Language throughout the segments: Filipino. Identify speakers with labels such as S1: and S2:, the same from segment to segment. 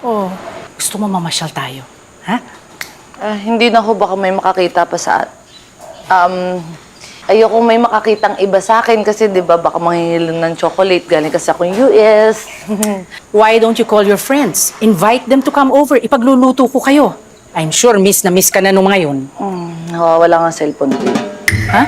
S1: O gusto mo mamasyal tayo? Ha?
S2: Hindi na ho, baka may makakita pa sa... ayoko may makakitang iba sa akin kasi di ba baka manghihilan ng chocolate. Galing kasi akong US.
S1: Why don't you call your friends? Invite them to come over. Ipagluluto ko kayo. I'm sure miss na miss ka na nung ngayon.
S2: Nawawala nga cellphone ko.
S1: Ha?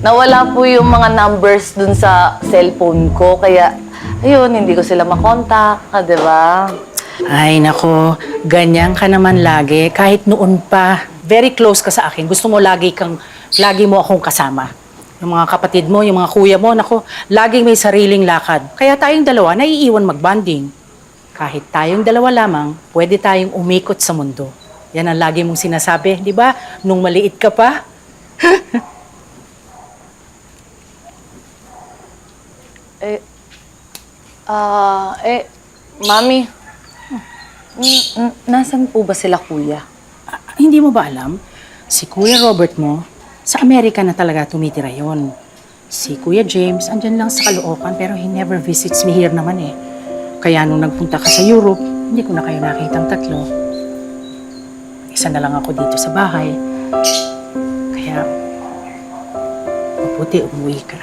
S2: Nawala po yung mga numbers dun sa cellphone ko. Kaya, ayun, hindi ko sila makontak. Di ba?
S1: Ay, nako. Ganyan ka naman lagi. Kahit noon pa. Very close ka sa akin. Gusto mo lagi mo akong kasama. Yung mga kapatid mo, yung mga kuya mo, nako, laging may sariling lakad. Kaya tayong dalawa, naiiwan mag-bonding. Kahit tayong dalawa lamang, pwede tayong umikot sa mundo. Yan ang lagi mong sinasabi, di ba? Nung maliit ka pa.
S2: Mami, nasan po ba sila kuya?
S1: Hindi mo ba alam? Si Kuya Robert mo, sa Amerika na talaga tumitira yon. Si Kuya James, andyan lang sa Caloocan pero he never visits me here naman eh. Kaya nung nagpunta ka sa Europe, hindi ko na kayo nakitang tatlo. Isa na lang ako dito sa bahay. Kaya, mabuti umuwi ka.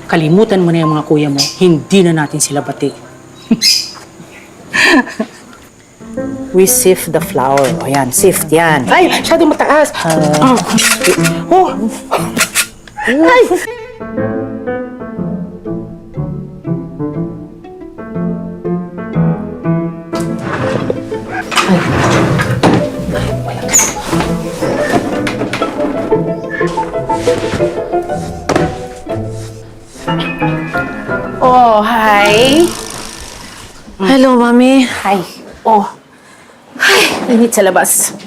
S1: Kalimutan mo na yung mga kuya mo, hindi na natin sila bati. We sift the flour. O yan, sift yan. Ay, masyadong mataas. Oh! Ay! Oh, hi.
S2: Hello, Mami.
S1: Hi. Oh. Ay, init sa labas.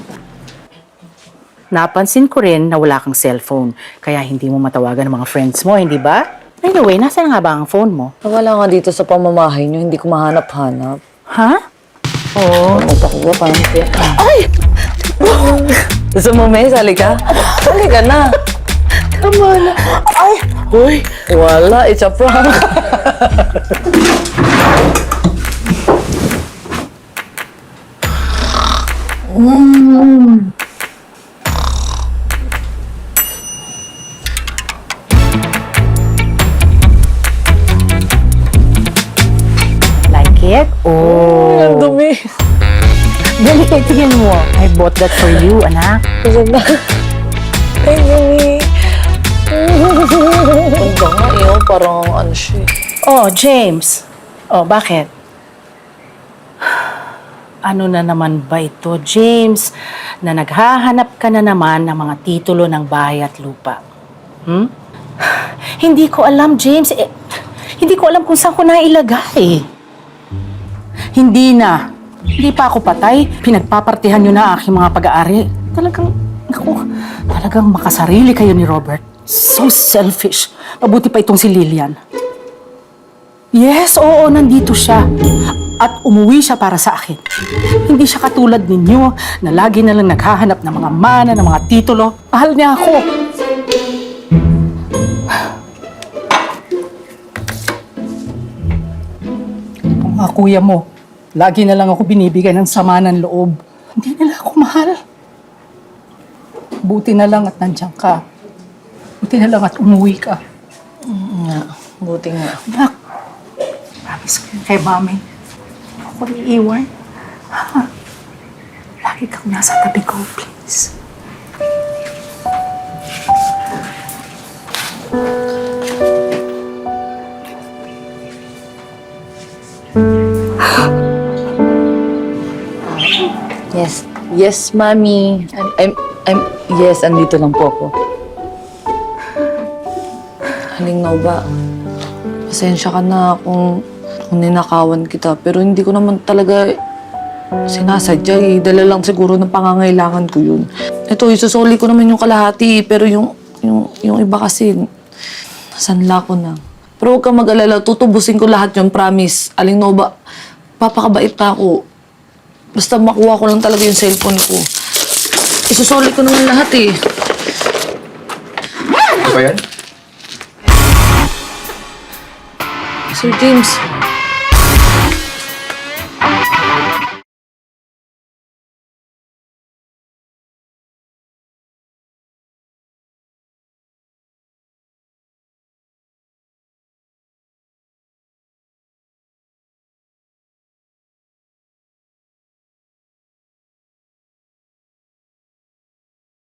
S1: Napansin ko rin na wala kang cellphone, kaya hindi mo matawagan ng mga friends mo, hindi ba? Anyway, nasaan nga ba ang phone mo?
S2: Wala nga dito sa pamamahay niyo, hindi ko mahanap-hanap.
S1: Ha? Oh.
S2: Magpakuha, parang siya.
S1: Ay!
S2: Gusto mo, May? Sali ka? Sali ka na.
S1: Tama na. Ay! Uy!
S2: Wala, it's a prank.
S1: Like it? Oh.
S2: Ang dumi.
S1: Dali, tingin mo. I bought that for you, anak.
S2: Ay, dumi. Ang banga, yun. Parang ano siya.
S1: Oh, James. Oh, bakit? Ano na naman ba ito, James? Na naghahanap ka na naman ng mga titulo ng bahay at lupa. Hmm? Hindi ko alam, James. Hindi ko alam kung saan ko nailagay. Hindi na. Hindi pa ako patay. Pinagpapartihan nyo na aking mga pag-aari. Talagang makasarili kayo ni Robert. So selfish. Mabuti pa itong si Lilian. Yes, oo, nandito siya. At umuwi siya para sa akin. Hindi siya katulad ninyo na lagi na lang naghahanap ng mga mana, ng mga titulo. Mahal niya ako. Ang mga kuya mo, lagi na lang ako binibigyan ng sama ng loob. Hindi nila ako mahal. Buti na lang at nandiyan ka. Buti na lang at umuwi ka.
S2: Nga, buti nga.
S1: Anak, promise ko yun kay Mami. Ako iiwan. Ha? Lagi kang nasa tabi ko, please.
S2: Yes. Yes, Mami. Yes, andito lang po ako. Haling ba? Pasensya ka na kung ninakawan kita. Pero hindi ko naman talaga sinasadya eh. Dala lang siguro ng pangangailangan ko yun. Ito, isusuli ko naman yung kalahati. Pero yung iba kasi, nasanla ko na. Pero huwag kang mag-alala. Tutubusin ko lahat yun, promise. Aling ba? Papakabait na ako. Basta makuha ko lang talaga yung cellphone ko. Isusuli ko naman lahat eh.
S3: Ano ba yan?
S2: Sir James,